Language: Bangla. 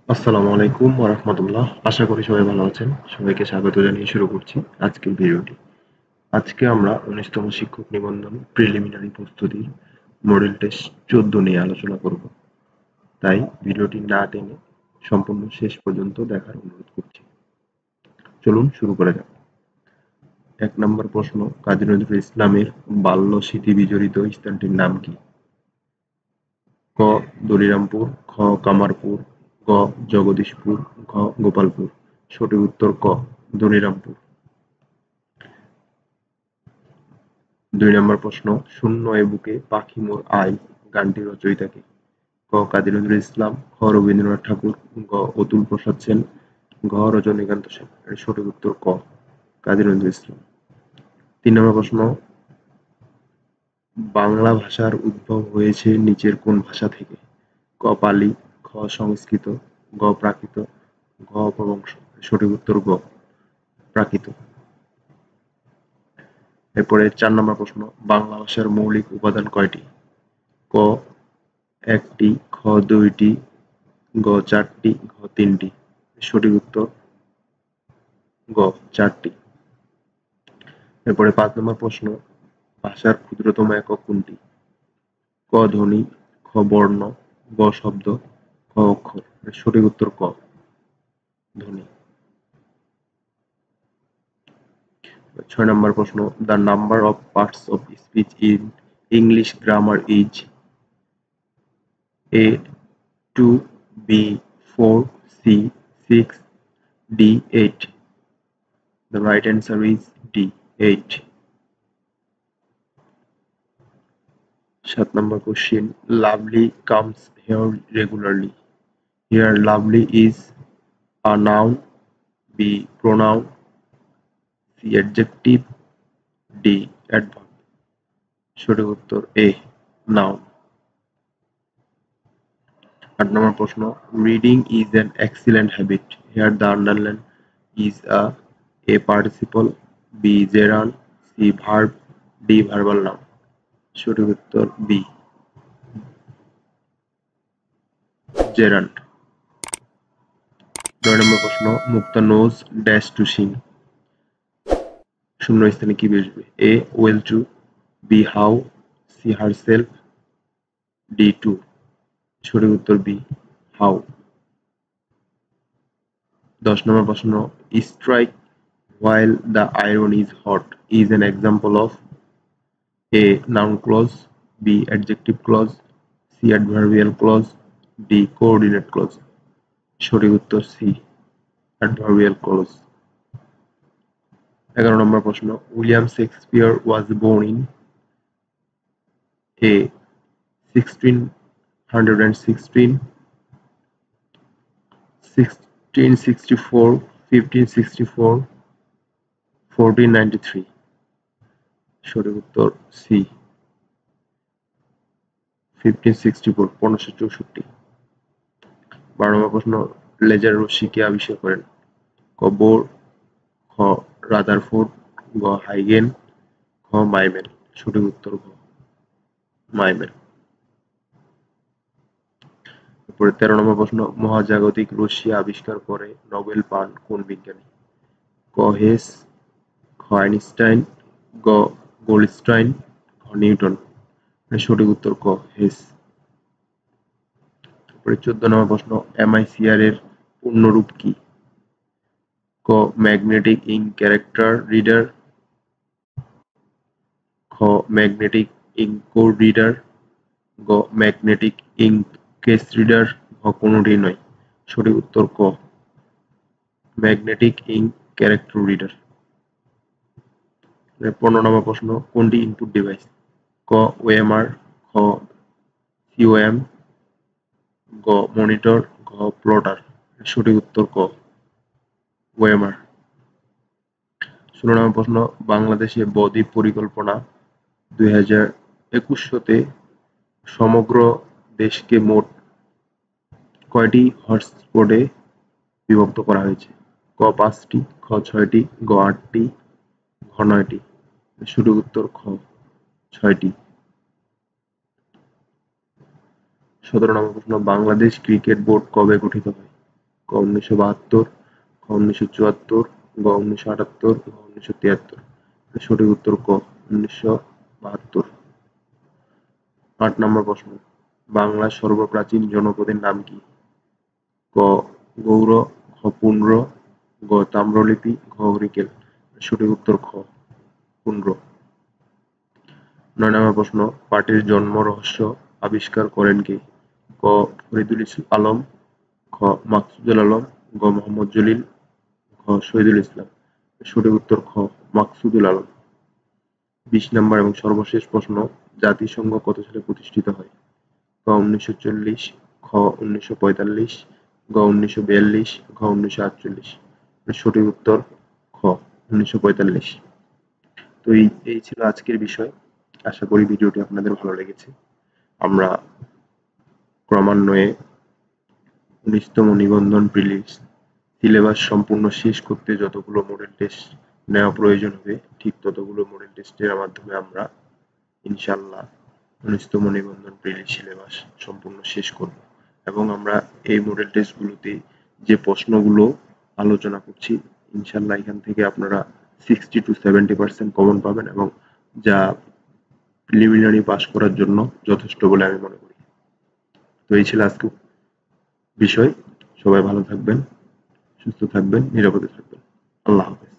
আসসালামু আলাইকুম ওয়া রাহমাতুল্লাহ। আশা করি সবাই ভালো আছেন। সবাইকে স্বাগত জানিয়ে শুরু করছি আজকের ভিডিওটি। আজকে আমরা ১৯তম শিক্ষক নিবন্ধন প্রিলিমিনারি প্রস্তুতির মডেল টেস্ট ১৪ নিয়ে আলোচনা করব। তাই ভিডিওটি না টেনে সম্পূর্ণ শেষ পর্যন্ত দেখার অনুরোধ করছি। চলুন শুরু করা যাক। ১ নম্বর প্রশ্ন, কাজী নজরুল ইসলামের বাল্য স্মৃতি বিজড়িত স্থানটির নাম কি? ক. দলিরামপুর, খ. কামারপুর, গ. জগদীশপুর, ঘ. গোপালপুর। সঠিক উত্তর ক. দলিরামপুর। ২ নম্বর প্রশ্ন, শূন্য এ বুকে পাখি মোর আয় গানটির রচয়িতা কে? ক. কাজী নজরুল ইসলাম, খ. রবীন্দ্রনাথ ঠাকুর, গ. অতুল প্রসাদ সেন, ঘ. রজনীকান্ত সেন। এর সঠিক উত্তর ক. কাজী নজরুল ইসলাম। ৩ নম্বর প্রশ্ন, বাংলা ভাষার উদ্ভব হয়েছে নিচের কোন ভাষা থেকে? ক. পালি, খ. সংস্কৃত, গ. প্রাকৃত, ঘ. অপভ্রংশ। সঠিক উত্তর গ. প্রাকৃত। এরপরে ৪ নম্বর প্রশ্ন, বাংলা ভাষার মৌলিক উপাদান কয়টি? ক. ১টি, খ. ২টি, গ. ৪টি, ঘ. ৩টি। সঠিক উত্তর গ. ৪টি। এরপরে ৫ নম্বর প্রশ্ন, ভাষার ক্ষুদ্রতম একক কোনটি? ক. ধ্বনি, খ. বর্ণ, গ. শব্দ, ঘ. অক্ষর। সঠিক উত্তর ক. ধ্বনি। ৬ নম্বর প্রশ্ন, the number of parts of speech in English grammar is A 2, B 4, C 6, D 8। The right answer is D, 8. ৭ number question. Lovely comes here regularly. Here lovely is a noun, B pronoun, C adjective, D adverb. সঠিক উত্তর A noun। ৮ নম্বর প্রশ্ন, reading is an excellent habit. Here the underline is A participle, B gerund, C verb, D verbal noun. সঠিক উত্তর B gerund। ৯ নম্বর প্রশ্ন, মুক্তা knows dash to sing. শূন্যস্থানে কি বসবে? A well to, B how, C herself, D to। সঠিক উত্তর B how। ১০ নম্বর প্রশ্ন, strike while the iron is hot is an example of A noun clause, B adjective clause, C adverbial clause, D coordinate clause। সঠিক উত্তর C adverbial clause। ১১ নম্বর প্রশ্ন, William Shakespeare was born in A 1616, 1664, 1564, 1493। সঠিক উত্তর C 1564, 1564। ১২ নম্বর প্রশ্ন, লেজার রশ্মি কে আবিষ্কার করেন? ক বোর, খ রাদারফোর্ড, গ হাইগেন, ঘ মাইমেল। সঠিক উত্তর ঘ মাইমেল। এরপরে ১৩ নম্বর প্রশ্ন, মহাজাগতিক রশ্মি আবিষ্কার করে নোবেল পান কোন বিজ্ঞানী? ক হেস, খ আইনস্টাইন, গ গোল্ডস্টাইন, ঘ নিউটন। সঠিক উত্তর ক হেস। এরপরে ১৪ নম্বর প্রশ্ন, এমআইসিআর এর পূর্ণরূপ কি? ক ম্যাগনেটিক ইঙ্ক ক্যারেক্টার রিডার, খ ম্যাগনেটিক ইঙ্ক কোড রিডার, গ ম্যাগনেটিক ইঙ্ক কেস রিডার, ঘ কোনটিই নয়। সঠিক উত্তর ক ম্যাগনেটিক ইঙ্ক ক্যারেক্টার রিডার। ১৫ নম্বর প্রশ্ন, কোনটি ইনপুট ডিভাইস? ক ওএমআর, খ সিওএম, গ মনিটর, ঘ প্লটার। সঠিক উত্তর ক ওএমআর। ১৬ নম্বর প্রশ্ন, বাংলাদেশে ব-দ্বীপ পরিকল্পনা ২০২১ তে সমগ্র দেশকে মোট কয়টি হটস্পটে বিভক্ত করা হয়েছে? ক ৫টি, খ ৬টি, গ ৮টি, ঘ ৯টি। সঠিক উত্তর খ ৬টি। ১৭ নম্বর প্রশ্ন, বাংলাদেশ ক্রিকেট বোর্ড কবে গঠিত হয়? 1972, খ 1974, গ 1978, ঘ 1973। সঠিক উত্তর ক 1972। 8 নম্বর প্রশ্ন, বাংলার সর্বপ্রাচীন জনপদের নাম কি? ক গৌড়, খ পুন্ড্র, গ তাম্রলিপি, ঘ হরিকেল। সঠিক উত্তর খ পুন্ড্র। 9 নম্বর প্রশ্ন, পাটের জন্ম রহস্য আবিষ্কার করেন কে? ক ফরিদুল আলম, খ মাকসুদুল আলম, গ মোহাম্মদ জলিল, ঘ শহীদুল ইসলাম। সঠিক উত্তর খ মাকসুদুল আলম। 20 নম্বর এবং সর্বশেষ প্রশ্ন, জাতিসংঘ কত সালে প্রতিষ্ঠিত হয়? ক 1940, খ 1945, গ 1942, ঘ 1948। সঠিক উত্তর খ 1945। তো এই ছিল আজকের বিষয়। আশা করি ভিডিওটি আপনাদের ভালো লেগেছে। আমরা ক্রমান্বয়ে 19তম নিবন্ধন প্রিলিমস সিলেবাস সম্পূর্ণ শেষ করতে যতগুলো মডেল টেস্ট নেওয়া প্রয়োজন হবে, ঠিক ততগুলো মডেল টেস্টের মাধ্যমে আমরা ইনশাআল্লাহ 19তম নিবন্ধন প্রিলিমস সিলেবাস সম্পূর্ণ শেষ করব এবং আমরা এই মডেল টেস্টগুলোতে যে প্রশ্নগুলো আলোচনা করছি ইনশাআল্লাহ এখান থেকে আপনারা 60 to 70% কমন পাবেন এবং যা প্রিলিমিনারি পাস করার জন্য যথেষ্ট বলে আমি মনে করি। তো এই ছিল আজকে বিষয়। সবাই ভালো থাকবেন, সুস্থ থাকবেন, নিরাপদে থাকবেন। আল্লাহ হাফেজ।